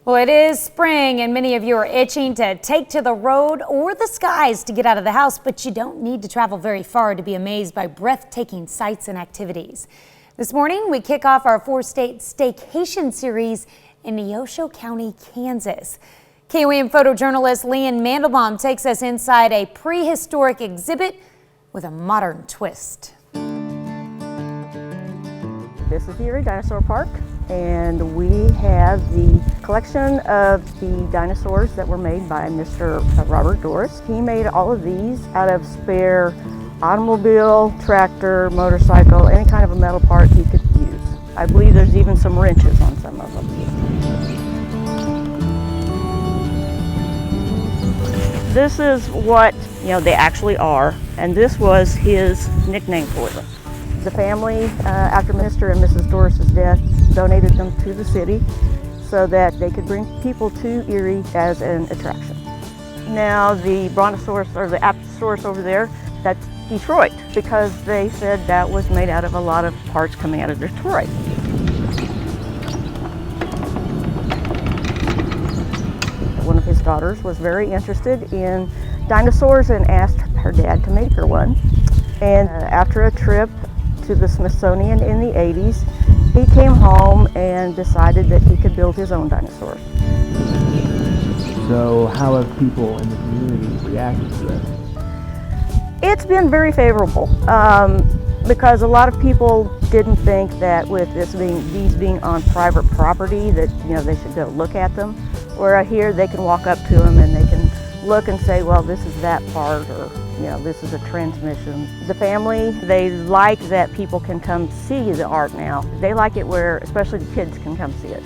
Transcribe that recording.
Well, it is spring and many of you are itching to take to the road or the skies to get out of the house, but you don't need to travel very far to be amazed by breathtaking sights and activities. This morning, we kick off our 4-state Staycation series in Neosho County, Kansas. KOAM photojournalist Leanne Mandelbaum takes us inside a prehistoric exhibit with a modern twist. This is the Erie Dinosaur Park, and we have the collection of the dinosaurs that were made by Mr. Robert Doris. He made all of these out of spare automobile, tractor, motorcycle, any kind of a metal part he could use. I believe there's even some wrenches on some of them. This is what, they actually are, and this was his nickname for them. The family, after Mr. and Mrs. Doris's death, donated them to the city so that they could bring people to Erie as an attraction. Now the Brontosaurus, or the Apatosaurus over there, that's Detroit, because they said that was made out of a lot of parts coming out of Detroit. One of his daughters was very interested in dinosaurs and asked her dad to make her one. And after a trip to the Smithsonian in the 80s, he came home and decided that he could build his own dinosaurs. So how have people in the community reacted to this? It's been very favorable because a lot of people didn't think that with these being on private property that they should go look at them. Where here they can walk up to them and they can look and say, well, this is that part, or this is a transmission. The family, they like that people can come see the art now. They like it where especially the kids can come see it.